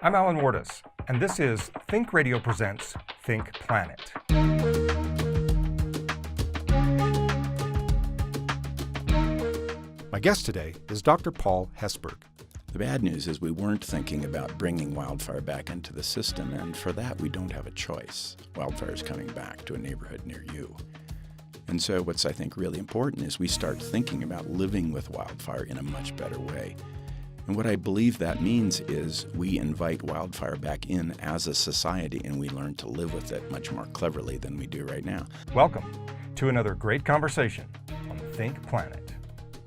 I'm Alan Wartes, and this is ThinkRadio Presents ThinkPlanet. My guest today is Dr. Paul Hessburg. The bad news is we weren't thinking about bringing wildfire back into the system, and for that we don't have a choice. Wildfire is coming back to a neighborhood near you. And so what's, I think, really important is we start thinking about living with wildfire in a much better way. And what I believe that means is we invite wildfire back in as a society, and we learn to live with it much more cleverly than we do right now. Welcome to another great conversation on ThinkPlanet.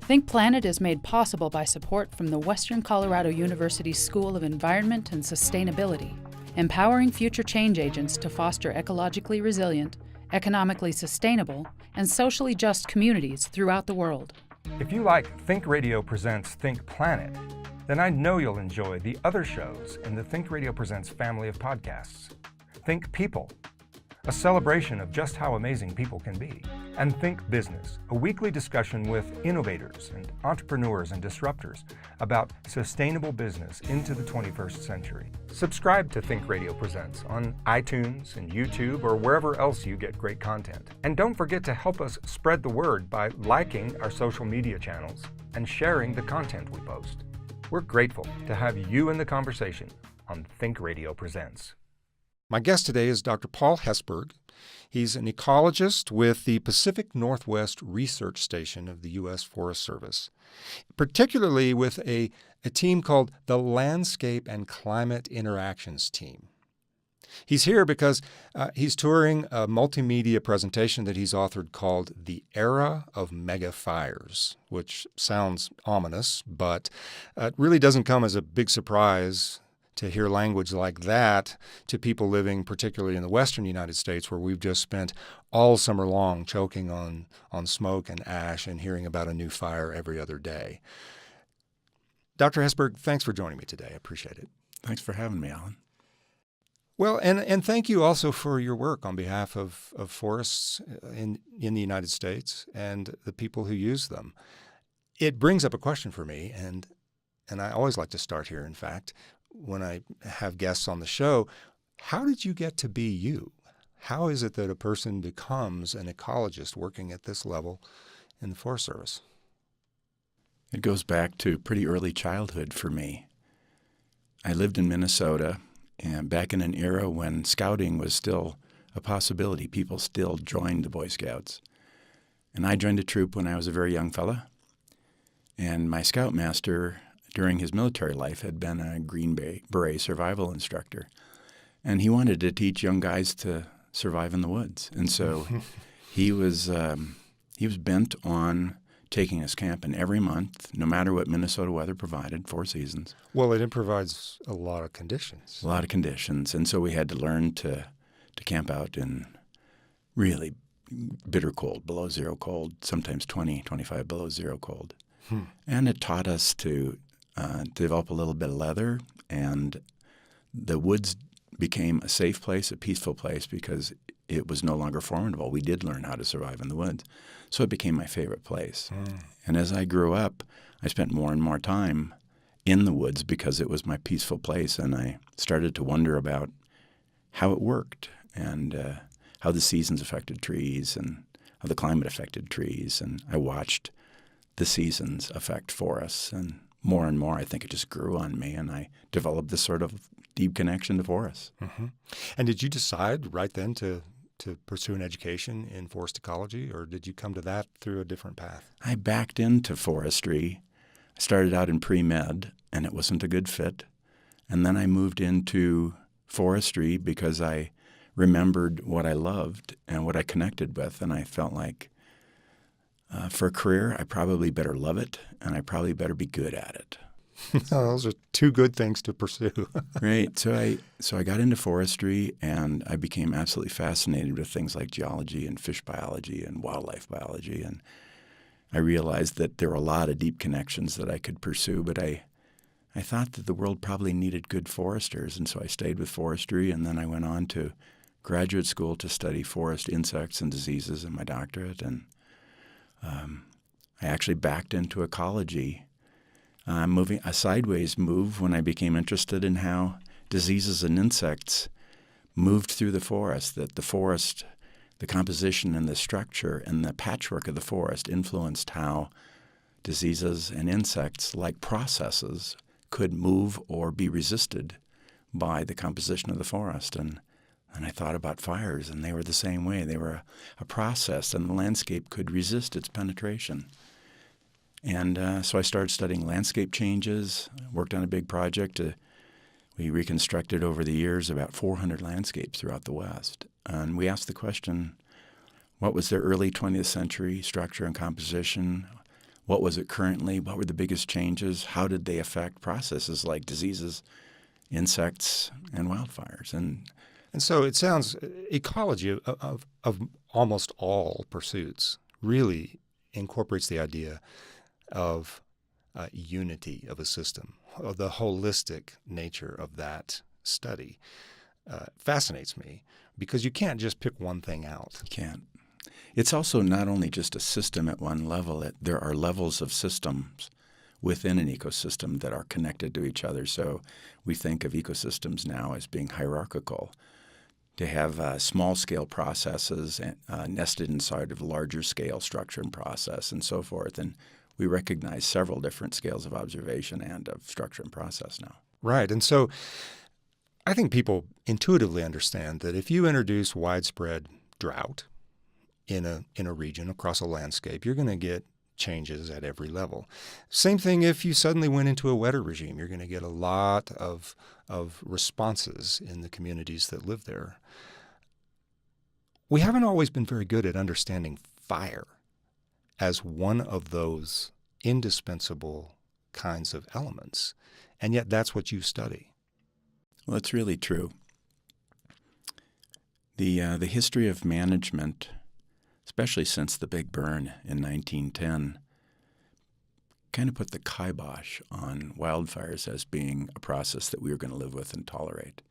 ThinkPlanet is made possible by support from the Western Colorado University School of Environment and Sustainability, empowering future change agents to foster ecologically resilient, economically sustainable, and socially just communities throughout the world. If you like ThinkRadio Presents ThinkPlanet, then I know you'll enjoy the other shows in the ThinkRadio Presents family of podcasts. Think People, a celebration of just how amazing people can be, and Think Business, a weekly discussion with innovators and entrepreneurs and disruptors about sustainable business into the 21st century. Subscribe to Think Radio Presents on iTunes and YouTube or wherever else you get great content. And don't forget to help us spread the word by liking our social media channels and sharing the content we post. We're grateful to have you in the conversation on Think Radio Presents. My guest today is Dr. Paul Hessburg. He's an ecologist with the Pacific Northwest Research Station of the U.S. Forest Service, particularly with a team called the Landscape and Climate Interactions Team. He's here because he's touring a multimedia presentation that he's authored called The Era of Megafires, which sounds ominous, but it really doesn't come as a big surprise to hear language like that to people living particularly in the western United States, where we've just spent all summer long choking on smoke and ash and hearing about a new fire every other day. Dr. Hessburg, thanks for joining me today. I appreciate it. Thanks for having me, Alan. Well, and thank you also for your work on behalf of forests in the United States and the people who use them. It brings up a question for me, and I always like to start here, in fact, when I have guests on the show. How did you get to be you? How is it that a person becomes an ecologist working at this level in the Forest Service? It goes back to pretty early childhood for me. I lived in Minnesota, and back in an era when scouting was still a possibility. People still joined the Boy Scouts. And I joined a troop when I was a very young fella. And my scoutmaster during his military life had been a Green Beret survival instructor. And he wanted to teach young guys to survive in the woods. And so he was bent on taking us camping every month, no matter what Minnesota weather provided, 4 seasons. Well, it provides a lot of conditions. A lot of conditions. And so we had to learn to camp out in really bitter cold, below zero cold, sometimes 20, 25 below zero cold. And it taught us to develop a little bit of leather, and the woods became a safe place, a peaceful place, because it was no longer formidable. We did learn how to survive in the woods. So it became my favorite place. And as I grew up, I spent more and more time in the woods because it was my peaceful place, and I started to wonder about how it worked and how the seasons affected trees and how the climate affected trees. And I watched the seasons affect forests, and more, I think it just grew on me, and I developed this sort of deep connection to forests. Mm-hmm. And did you decide right then to pursue an education in forest ecology, or did you come to that through a different path? I backed into forestry. I started out in pre-med, and it wasn't a good fit. And then I moved into forestry because I remembered what I loved and what I connected with, and I felt like for a career, I probably better love it, and I probably better be good at it. Those are two good things to pursue. Right. So I got into forestry, and I became absolutely fascinated with things like geology and fish biology and wildlife biology. And I realized that there were a lot of deep connections that I could pursue, but I thought that the world probably needed good foresters, and so I stayed with forestry, and then I went on to graduate school to study forest insects and diseases in my doctorate, and I actually backed into ecology, moving a sideways move when I became interested in how diseases and insects moved through the forest, that the forest, the composition and the structure and the patchwork of the forest influenced how diseases and insects, like processes, could move or be resisted by the composition of the forest. And I thought about fires, and they were the same way. They were a process, and the landscape could resist its penetration. And so I started studying landscape changes, worked on a big project. We reconstructed over the years about 400 landscapes throughout the West. And we asked the question, what was their early 20th century structure and composition? What was it currently? What were the biggest changes? How did they affect processes like diseases, insects, and wildfires? And so it sounds ecology of almost all pursuits really incorporates the idea of unity of a system, of the holistic nature of that study. Fascinates me because you can't just pick one thing out. You can't. It's also not only just a system at one level. There are levels of systems within an ecosystem that are connected to each other. So we think of ecosystems now as being hierarchical. To have small-scale processes nested inside of larger-scale structure and process and so forth. And we recognize several different scales of observation and of structure and process now. Right. And so I think people intuitively understand that if you introduce widespread drought in a region across a landscape, you're going to get changes at every level. Same thing if you suddenly went into a wetter regime. You're going to get a lot of responses in the communities that live there. We haven't always been very good at understanding fire as one of those indispensable kinds of elements, and yet that's what you study. Well, it's really true. The history of management, especially since the Big Burn in 1910, kind of put the kibosh on wildfires as being a process that we were going to live with and tolerate.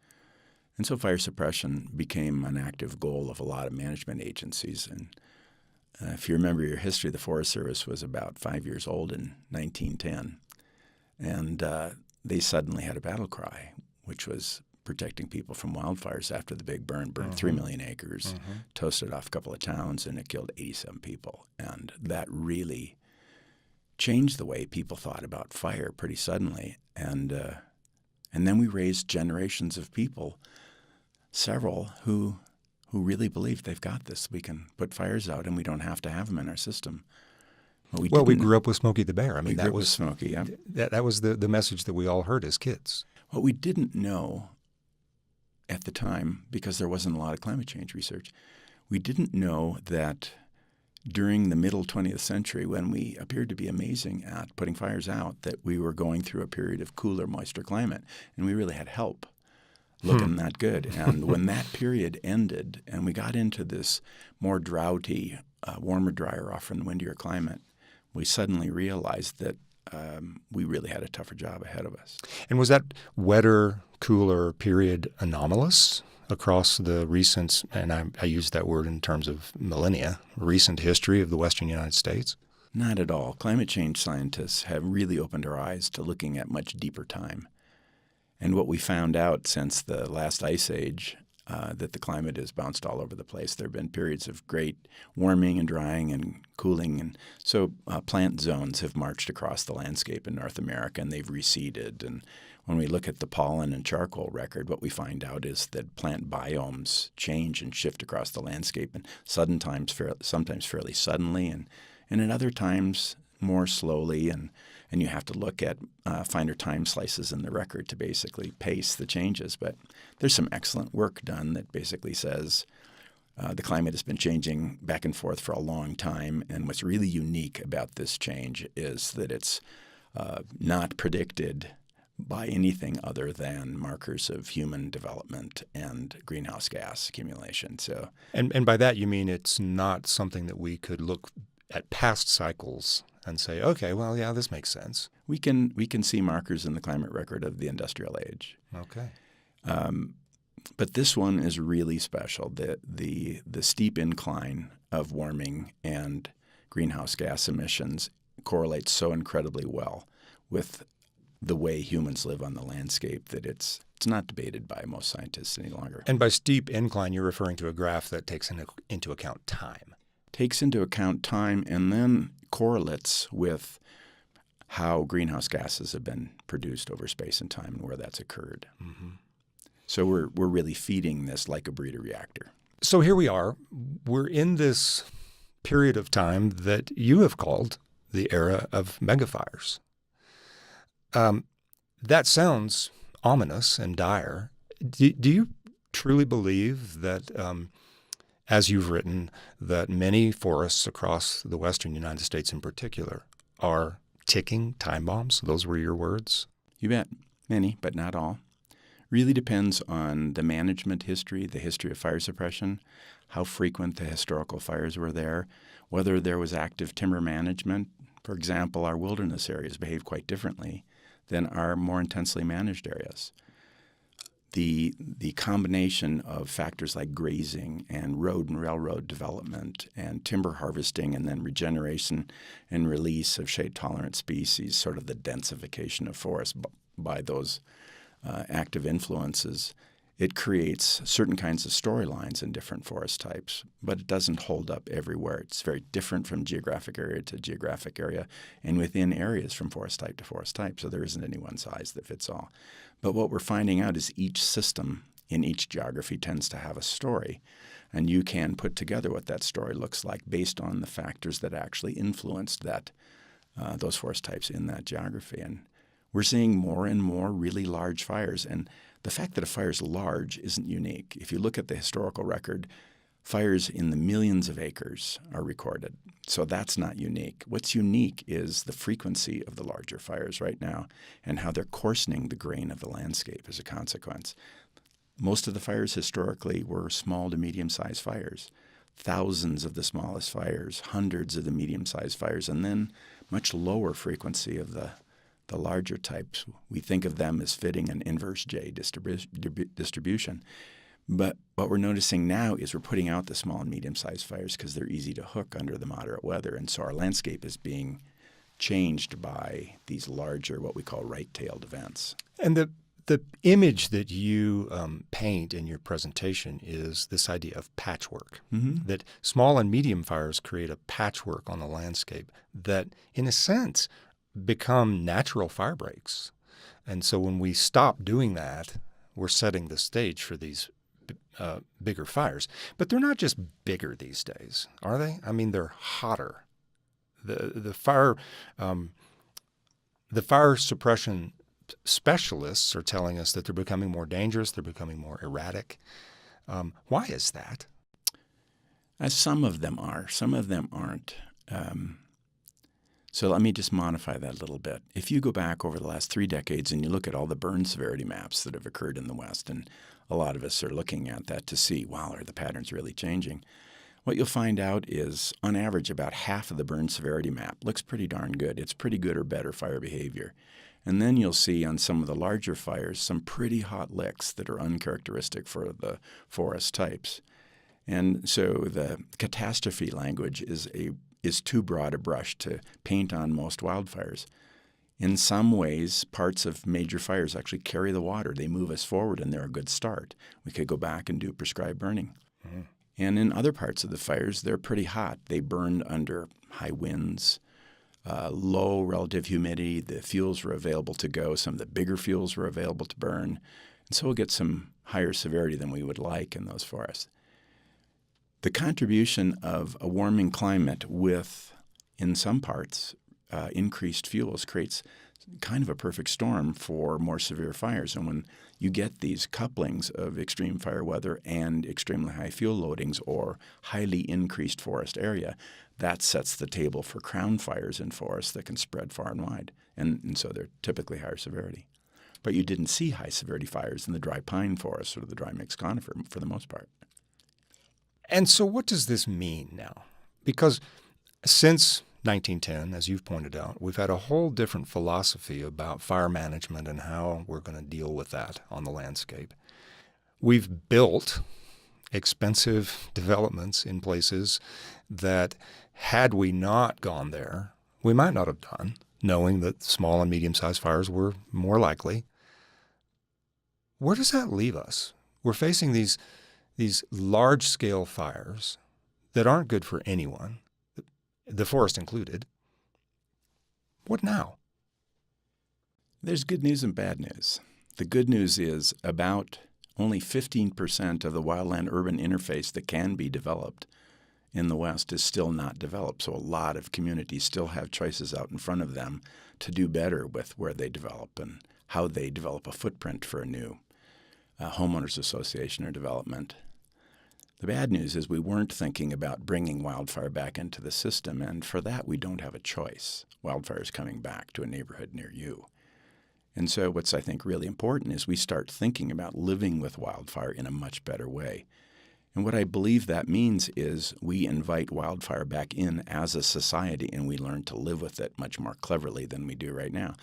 And so fire suppression became an active goal of a lot of management agencies. And if you remember your history, the Forest Service was about 5 years old in 1910. And they suddenly had a battle cry, which was protecting people from wildfires after the Big Burn burned 3 million acres, toasted off a couple of towns, and it killed 87 people. And that really changed the way people thought about fire pretty suddenly. And then we raised generations of people, several who really believe they've got this. We can put fires out, and we don't have to have them in our system. Well, we grew up with Smokey the Bear. I mean, that was Smokey. Yeah. That was the message that we all heard as kids. What we didn't know at the time, because there wasn't a lot of climate change research, we didn't know that during the middle 20th century, when we appeared to be amazing at putting fires out, that we were going through a period of cooler, moister climate, and we really had help looking that good. And when that period ended and we got into this more droughty, warmer, drier, often windier climate, we suddenly realized that we really had a tougher job ahead of us. And was that wetter, cooler period anomalous across the recent, and I use that word in terms of millennia, recent history of the western United States? Not at all. Climate change scientists have really opened our eyes to looking at much deeper time. And what we found out since the last ice age, that the climate has bounced all over the place. There have been periods of great warming and drying and cooling. And so plant zones have marched across the landscape in North America, and they've receded. And when we look at the pollen and charcoal record, what we find out is that plant biomes change and shift across the landscape, and sometimes fairly suddenly, and at other times more slowly. And you have to look at finer time slices in the record to basically pace the changes. But there's some excellent work done that basically says the climate has been changing back and forth for a long time. And what's really unique about this change is that it's not predicted by anything other than markers of human development and greenhouse gas accumulation. So, and by that you mean it's not something that we could look at past cycles and say, okay, well, yeah, this makes sense. We can see markers in the climate record of the industrial age. Okay. But this one is really special. The steep incline of warming and greenhouse gas emissions correlates so incredibly well with the way humans live on the landscape that it's not debated by most scientists any longer. And by steep incline, you're referring to a graph that takes into account time. Takes into account time and then correlates with how greenhouse gases have been produced over space and time and where that's occurred. Mm-hmm. So we're really feeding this like a breeder reactor. So here we are. We're in this period of time that you have called the era of megafires. That sounds ominous and dire. Do you truly believe that, as you've written, that many forests across the western United States in particular are ticking time bombs? Those were your words? You bet. Many, but not all. Really depends on the management history, the history of fire suppression, how frequent the historical fires were there, whether there was active timber management. For example, our wilderness areas behave quite differently than our more intensely managed areas. The combination of factors like grazing and road and railroad development and timber harvesting and then regeneration and release of shade-tolerant species, sort of the densification of forests by those active influences, it creates certain kinds of storylines in different forest types, but it doesn't hold up everywhere. It's very different from geographic area to geographic area and within areas from forest type to forest type, so there isn't any one size that fits all. But what we're finding out is each system in each geography tends to have a story, and you can put together what that story looks like based on the factors that actually influenced those forest types in that geography. And we're seeing more and more really large fires, and the fact that a fire is large isn't unique. If you look at the historical record, fires in the millions of acres are recorded, so that's not unique. What's unique is the frequency of the larger fires right now and how they're coarsening the grain of the landscape as a consequence. Most of the fires historically were small to medium-sized fires, thousands of the smallest fires, hundreds of the medium-sized fires, and then much lower frequency of the larger types. We think of them as fitting an inverse J distribution. But what we're noticing now is we're putting out the small and medium-sized fires because they're easy to hook under the moderate weather. And so our landscape is being changed by these larger, what we call right-tailed events. And the image that you paint in your presentation is this idea of patchwork, that small and medium fires create a patchwork on the landscape that, in a sense, become natural fire breaks. And so when we stop doing that, we're setting the stage for these bigger fires. But they're not just bigger these days, are they? I mean, they're hotter. The fire suppression specialists are telling us that they're becoming more dangerous, they're becoming more erratic. Why is that? Some of them are. Some of them aren't. So let me just modify that a little bit. If you go back over the last 3 decades and you look at all the burn severity maps that have occurred in the West, and a lot of us are looking at that to see, wow, are the patterns really changing? What you'll find out is, on average, about half of the burn severity map looks pretty darn good. It's pretty good or better fire behavior. And then you'll see on some of the larger fires some pretty hot licks that are uncharacteristic for the forest types. And so the catastrophe language is too broad a brush to paint on most wildfires. In some ways, parts of major fires actually carry the water. They move us forward, and they're a good start. We could go back and do prescribed burning. Mm-hmm. And in other parts of the fires, they're pretty hot. They burned under high winds, low relative humidity. The fuels were available to go. Some of the bigger fuels were available to burn. And so we'll get some higher severity than we would like in those forests. The contribution of a warming climate with, in some parts, increased fuels creates kind of a perfect storm for more severe fires. And when you get these couplings of extreme fire weather and extremely high fuel loadings or highly increased forest area, that sets the table for crown fires in forests that can spread far and wide. And so they're typically higher severity. But you didn't see high severity fires in the dry pine forest or the dry mixed conifer for the most part. And so what does this mean now? Because since 1910, as you've pointed out, we've had a whole different philosophy about fire management and how we're going to deal with that on the landscape. We've built expensive developments in places that, had we not gone there, we might not have done. knowing that small and medium-sized fires were more likely. Where does that leave us? We're facing these large-scale fires that aren't good for anyone, the forest included. What now? There's good news and bad news. The good news is about only 15% of the wildland-urban interface that can be developed in the West is still not developed. So a lot of communities still have choices out in front of them to do better with where they develop and how they develop a footprint for a new homeowners association or development. The bad news is we weren't thinking about bringing wildfire back into the system, and for that we don't have a choice. Wildfire is coming back to a neighborhood near you. And so what's, I think, really important is we start thinking about living with wildfire in a much better way. And what I believe that means is we invite wildfire back in as a society, and we learn to live with it much more cleverly than we do right now.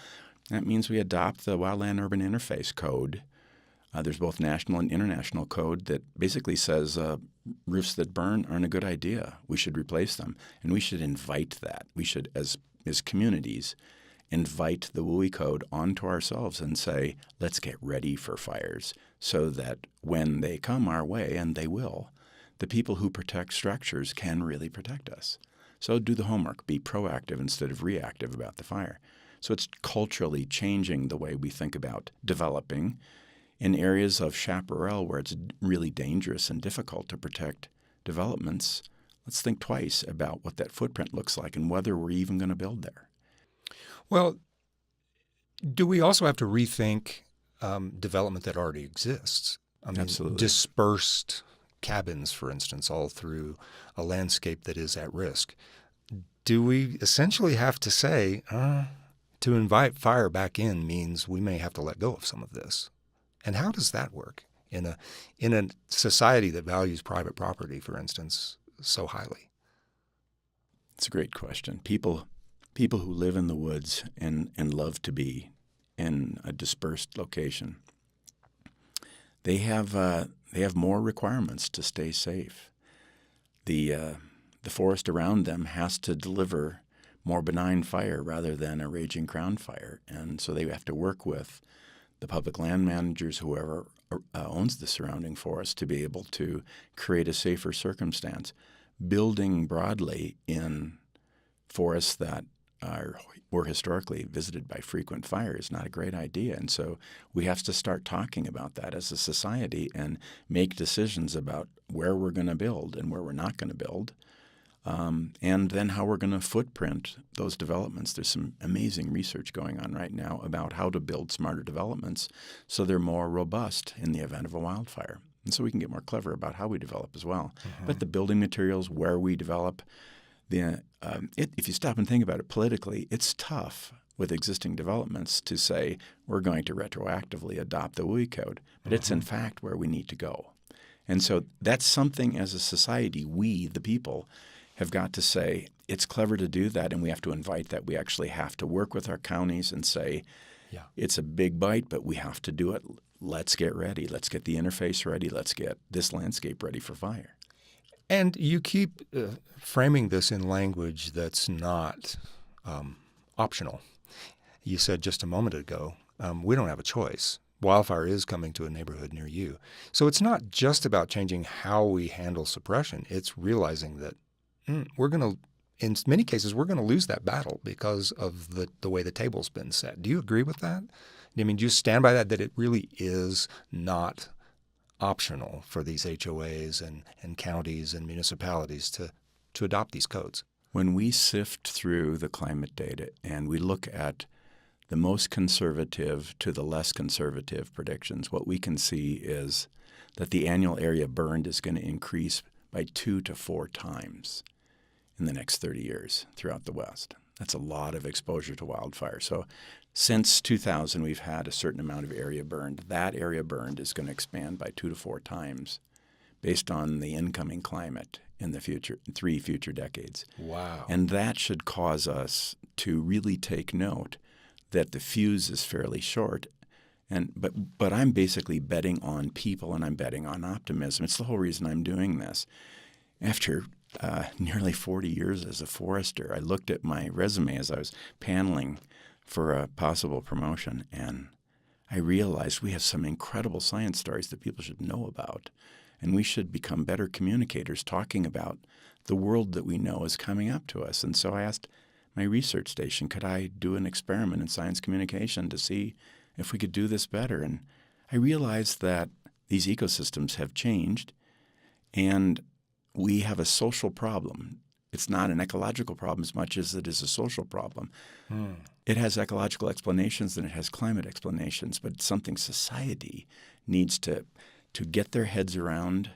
That means we adopt the Wildland-Urban Interface Code. There's both national and international code that basically says roofs that burn aren't a good idea. We should replace them, and we should invite that. We should, as communities, invite the WUI code onto ourselves and say, let's get ready for fires so that when they come our way, and they will, the people who protect structures can really protect us. So do the homework. Be proactive instead of reactive about the fire. So it's culturally changing the way we think about developing in areas of chaparral where it's really dangerous and difficult to protect developments. Let's think twice about what that footprint looks like and whether we're even going to build there. Well, do we also have to rethink development that already exists? I mean, Absolutely. Dispersed cabins, for instance, all through a landscape that is at risk. Do we essentially have to say to invite fire back in means we may have to let go of some of this? And how does that work in a society that values private property, for instance, so highly? It's a great question. People who live in the woods and love to be in a dispersed location, they have more requirements to stay safe. The forest around them has to deliver more benign fire rather than a raging crown fire, and so they have to work with the public land managers, whoever owns the surrounding forest, to be able to create a safer circumstance. Building broadly in forests that were historically visited by frequent fire is not a great idea. And so we have to start talking about that as a society and make decisions about where we're going to build and where we're not going to build, and then how we're going to footprint those developments. There's some amazing research going on right now about how to build smarter developments so they're more robust in the event of a wildfire. And so we can get more clever about how we develop as well. Mm-hmm. But the building materials, where we develop, if you stop and think about it politically, it's tough with existing developments to say we're going to retroactively adopt the WUI code. But it's in fact where we need to go. And so that's something as a society, we, the people, have got to say it's clever to do that, and we have to invite that. We actually have to work with our counties and say, it's a big bite, but we have to do it. Let's get ready. Let's get the interface ready. Let's get this landscape ready for fire. And you keep framing this in language that's not optional. You said just a moment ago, we don't have a choice. Wildfire is coming to a neighborhood near you. So it's not just about changing how we handle suppression. It's realizing that we're going to, in many cases, we're going to lose that battle because of the way the table's been set. Do you agree with that? I mean, do you stand by that it really is not optional for these HOAs and counties and municipalities to adopt these codes? When we sift through the climate data and we look at the most conservative to the less conservative predictions, what we can see is that the annual area burned is going to increase by 2 to 4 times in the next 30 years throughout the West. That's a lot of exposure to wildfire. So since 2000, we've had a certain amount of area burned. That area burned is going to expand by 2 to 4 times based on the incoming climate in the future, 3 future decades. Wow. And that should cause us to really take note that the fuse is fairly short. But I'm basically betting on people, and I'm betting on optimism. It's the whole reason I'm doing this. After nearly 40 years as a forester, I looked at my resume as I was paneling for a possible promotion. And I realized we have some incredible science stories that people should know about. And we should become better communicators talking about the world that we know is coming up to us. And so I asked my research station, could I do an experiment in science communication to see if we could do this better? And I realized that these ecosystems have changed, and we have a social problem. It's not an ecological problem as much as it is a social problem. It has ecological explanations and it has climate explanations, but it's something society needs to get their heads around,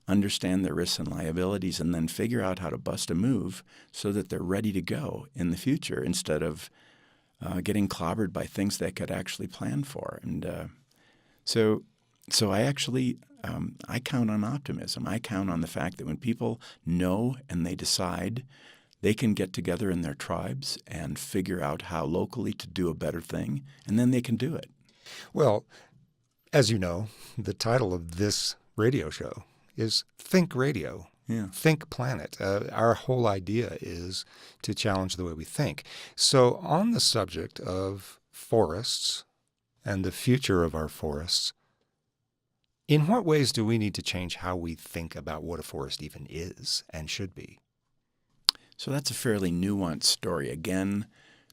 understand their risks and liabilities, and then figure out how to bust a move so that they're ready to go in the future instead of getting clobbered by things they could actually plan for. And so I actually I count on optimism. I count on the fact that when people know and they decide, they can get together in their tribes and figure out how locally to do a better thing, and then they can do it. Well, as you know, the title of this radio show is Think Radio, Think Planet. Our whole idea is to challenge the way we think. So on the subject of forests and the future of our forests, in what ways do we need to change how we think about what a forest even is and should be? So that's a fairly nuanced story. Again,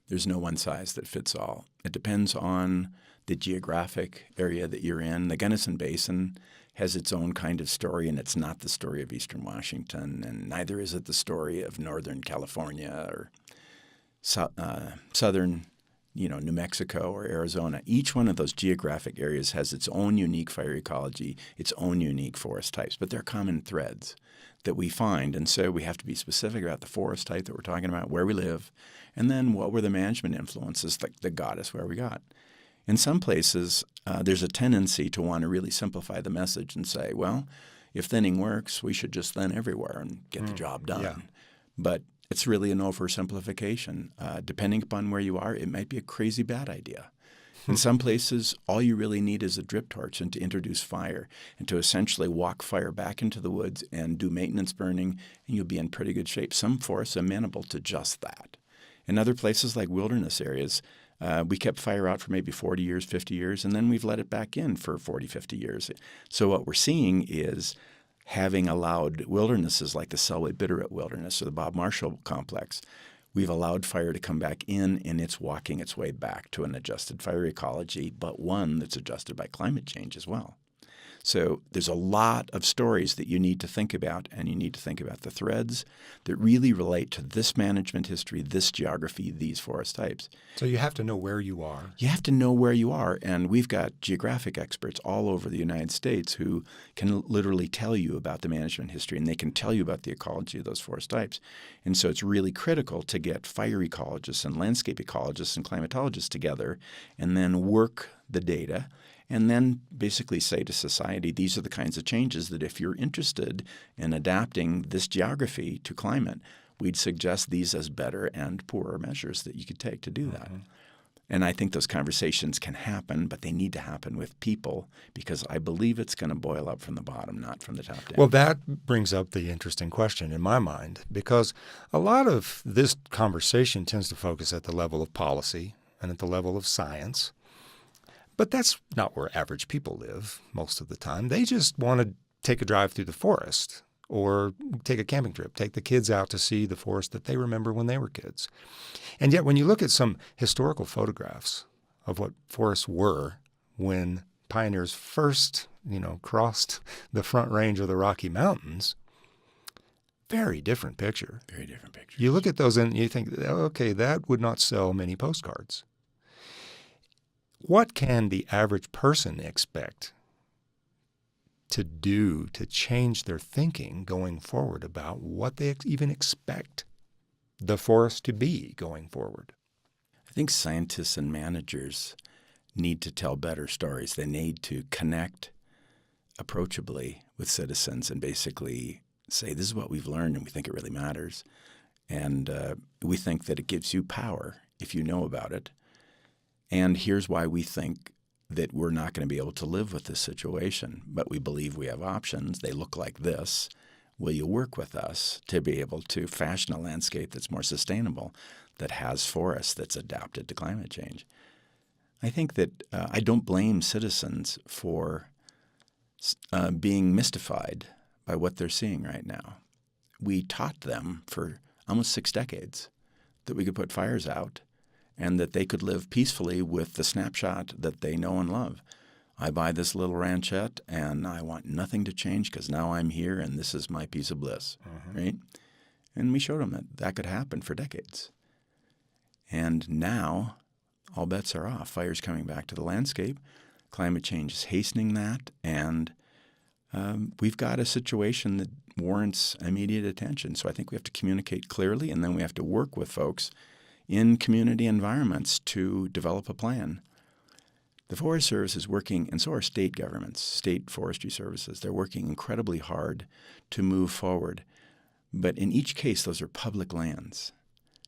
there's no one size that fits all. It depends on the geographic area that you're in. The Gunnison Basin has its own kind of story, and it's not the story of eastern Washington, and neither is it the story of northern California or southern New Mexico or Arizona. Each one of those geographic areas has its own unique fire ecology, its own unique forest types, but there are common threads that we find. And so we have to be specific about the forest type that we're talking about, where we live, and then what were the management influences that got us where we got. In some places, there's a tendency to want to really simplify the message and say, well, if thinning works, we should just thin everywhere and get the job done. Yeah. But it's really an oversimplification. Depending upon where you are, it might be a crazy bad idea. In some places, all you really need is a drip torch and to introduce fire and to essentially walk fire back into the woods and do maintenance burning, and you'll be in pretty good shape. Some forests are amenable to just that. In other places like wilderness areas, we kept fire out for maybe 40 years, 50 years, and then we've let it back in for 40, 50 years. So what we're seeing is having allowed wildernesses like the Selway Bitterroot Wilderness or the Bob Marshall Complex, we've allowed fire to come back in, and it's walking its way back to an adjusted fire ecology, but one that's adjusted by climate change as well. So there's a lot of stories that you need to think about, and you need to think about the threads that really relate to this management history, this geography, these forest types. So you have to know where you are. You have to know where you are, and we've got geographic experts all over the United States who can literally tell you about the management history, and they can tell you about the ecology of those forest types. And so it's really critical to get fire ecologists and landscape ecologists and climatologists together and then work the data and then basically say to society, these are the kinds of changes that if you're interested in adapting this geography to climate, we'd suggest these as better and poorer measures that you could take to do that. And I think those conversations can happen, but they need to happen with people because I believe it's going to boil up from the bottom, not from the top down. Well, that brings up the interesting question in my mind, because a lot of this conversation tends to focus at the level of policy and at the level of science. But that's not where average people live most of the time. They just want to take a drive through the forest or take a camping trip, take the kids out to see the forest that they remember when they were kids. And yet when you look at some historical photographs of what forests were when pioneers first, crossed the Front Range of the Rocky Mountains, very different picture. Very different picture. You look at those and you think, okay, that would not sell many postcards. What can the average person expect to do to change their thinking going forward about what they even expect the forest to be going forward? I think scientists and managers need to tell better stories. They need to connect approachably with citizens and basically say, this is what we've learned and we think it really matters. And we think that it gives you power if you know about it. And here's why we think that we're not going to be able to live with this situation, but we believe we have options. They look like this. Will you work with us to be able to fashion a landscape that's more sustainable? that has forests that's adapted to climate change. I think that I don't blame citizens for being mystified by what they're seeing right now. We taught them for almost 6 decades that we could put fires out and that they could live peacefully with the snapshot that they know and love. I buy this little ranchette and I want nothing to change because now I'm here and this is my piece of bliss, right? And we showed them that that could happen for decades. And now all bets are off. Fire's coming back to the landscape. Climate change is hastening that. And we've got a situation that warrants immediate attention. So I think we have to communicate clearly, and then we have to work with folks in community environments to develop a plan. The Forest Service is working, and so are state governments, state forestry services. They're working incredibly hard to move forward. But in each case, those are public lands,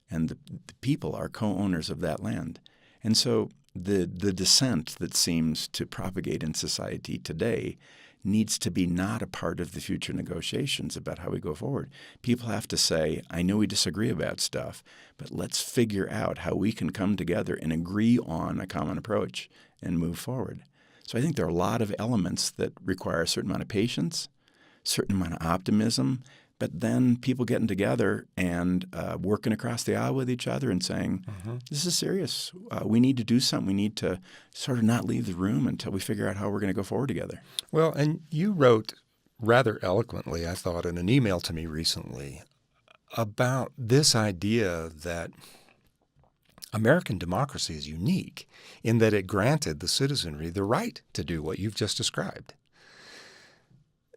and the people are co-owners of that land. And so the dissent that seems to propagate in society today needs to be not a part of the future negotiations about how we go forward. People have to say, I know we disagree about stuff, but let's figure out how we can come together and agree on a common approach and move forward. So I think there are a lot of elements that require a certain amount of patience, a certain amount of optimism, but then people getting together and working across the aisle with each other and saying, this is serious. We need to do something. We need to sort of not leave the room until we figure out how we're going to go forward together. Well, and you wrote rather eloquently, I thought, in an email to me recently about this idea that American democracy is unique in that it granted the citizenry the right to do what you've just described,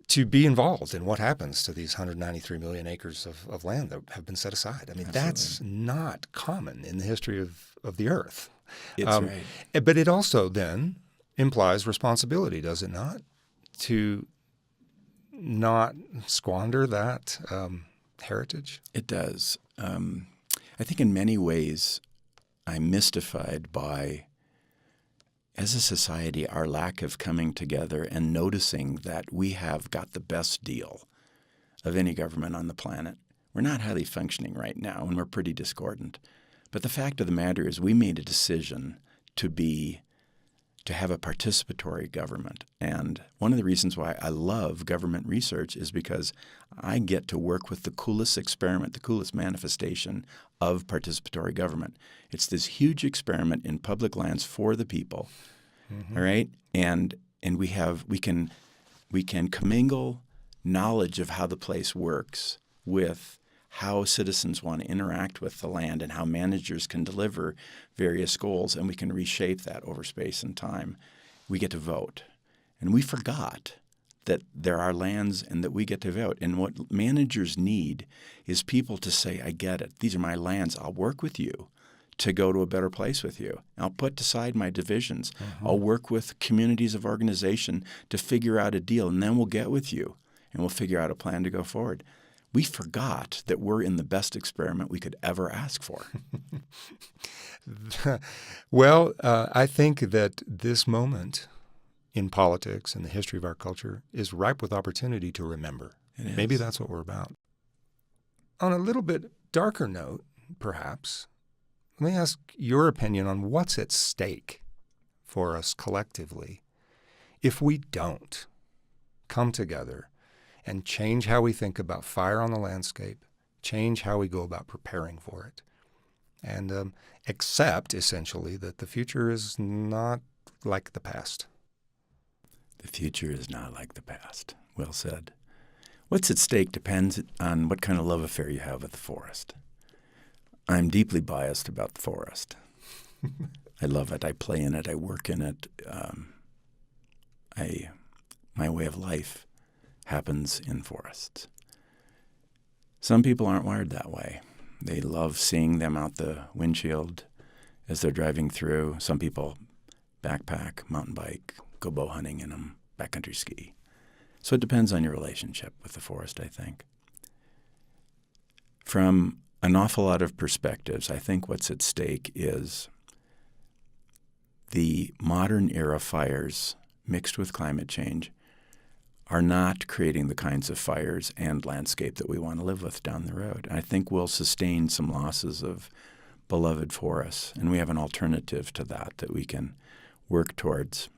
to be involved in what happens to these 193 million acres of land that have been set aside. I mean, Absolutely. That's not common in the history of the earth. It's right. But it also then implies responsibility, does it not, to not squander that heritage? It does. I think in many ways I'm mystified by, as a society, our lack of coming together and noticing that we have got the best deal of any government on the planet. We're not highly functioning right now, and we're pretty discordant. But the fact of the matter is we made a decision to have a participatory government. And one of the reasons why I love government research is because I get to work with the coolest experiment, the coolest manifestation of participatory government. It's this huge experiment in public lands for the people, all right? And we can commingle knowledge of how the place works with how citizens want to interact with the land and how managers can deliver various goals, and we can reshape that over space and time. We get to vote. And we forgot that there are lands and that we get to vote. And what managers need is people to say, I get it. These are my lands. I'll work with you to go to a better place with you. I'll put aside my divisions. I'll work with communities of organization to figure out a deal, and then we'll get with you, and we'll figure out a plan to go forward. We forgot that we're in the best experiment we could ever ask for. Well, I think that this moment in politics and the history of our culture is ripe with opportunity to remember. Maybe that's what we're about. On a little bit darker note, perhaps, let me ask your opinion on what's at stake for us collectively if we don't come together and change how we think about fire on the landscape, change how we go about preparing for it, and accept, essentially, that the future is not like the past. The future is not like the past. Well said. What's at stake depends on what kind of love affair you have with the forest. I'm deeply biased about the forest. I love it. I play in it. I work in it. My way of life happens in forests. Some people aren't wired that way. They love seeing them out the windshield as they're driving through. Some people backpack, mountain bike, go bow hunting in them, backcountry ski. So it depends on your relationship with the forest, I think. From an awful lot of perspectives, I think what's at stake is the modern era fires mixed with climate change are not creating the kinds of fires and landscape that we want to live with down the road. And I think we'll sustain some losses of beloved forests, and we have an alternative to that we can work towards.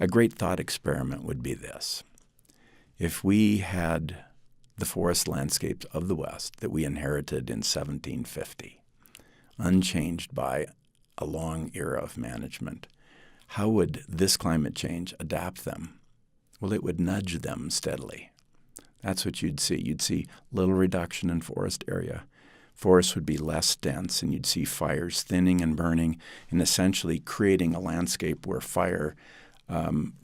A great thought experiment would be this. If we had the forest landscapes of the West that we inherited in 1750, unchanged by a long era of management, how would this climate change adapt them? Well, it would nudge them steadily. That's what you'd see. You'd see little reduction in forest area. Forests would be less dense, and you'd see fires thinning and burning and essentially creating a landscape where fire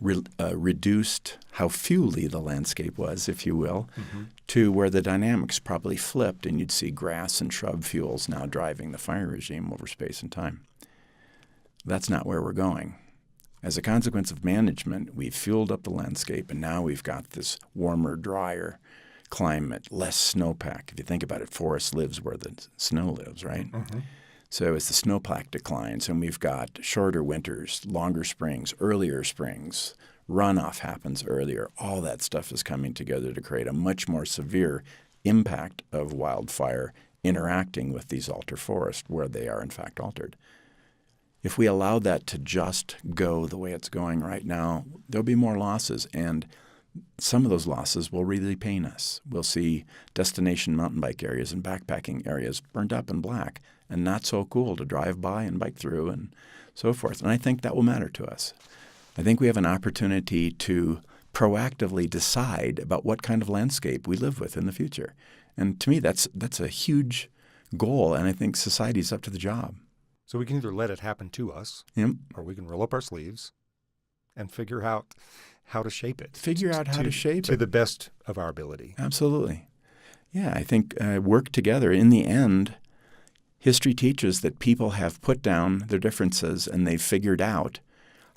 reduced how fuely the landscape was, if you will, to where the dynamics probably flipped, and you'd see grass and shrub fuels now driving the fire regime over space and time. That's not where we're going. As a consequence of management, we've fueled up the landscape, and now we've got this warmer, drier climate, less snowpack. If you think about it, forest lives where the snow lives, right? So as the snowpack declines, and we've got shorter winters, longer springs, earlier springs, runoff happens earlier, all that stuff is coming together to create a much more severe impact of wildfire interacting with these altered forests where they are in fact altered. If we allow that to just go the way it's going right now, there'll be more losses, and some of those losses will really pain us. We'll see destination mountain bike areas and backpacking areas burned up and black and not so cool to drive by and bike through and so forth. And I think that will matter to us. I think we have an opportunity to proactively decide about what kind of landscape we live with in the future. And to me, that's a huge goal, and I think society's up to the job. So we can either let it happen to us, or we can roll up our sleeves and figure out how to shape it. To the best of our ability. Absolutely. Yeah, I think work together. In the end, history teaches that people have put down their differences and they've figured out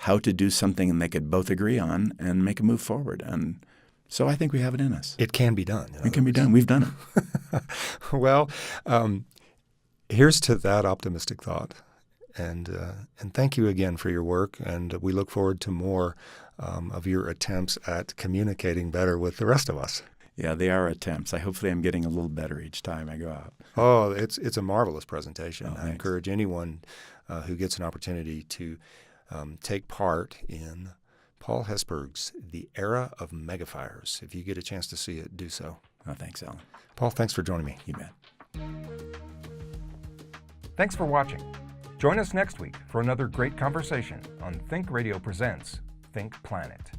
how to do something and they could both agree on and make a move forward. And so I think we have it in us. It can be done. It can be done. We've done it. Well, here's to that optimistic thought. And thank you again for your work, and we look forward to more of your attempts at communicating better with the rest of us. Yeah, they are attempts. Hopefully I'm getting a little better each time I go out. Oh, it's a marvelous presentation. Oh, I encourage anyone who gets an opportunity to take part in Paul Hessburg's The Era of Megafires. If you get a chance to see it, do so. Oh, thanks, Alan. Paul, thanks for joining me. You bet. Thanks for watching. Join us next week for another great conversation on ThinkRadio Presents ThinkPlanet.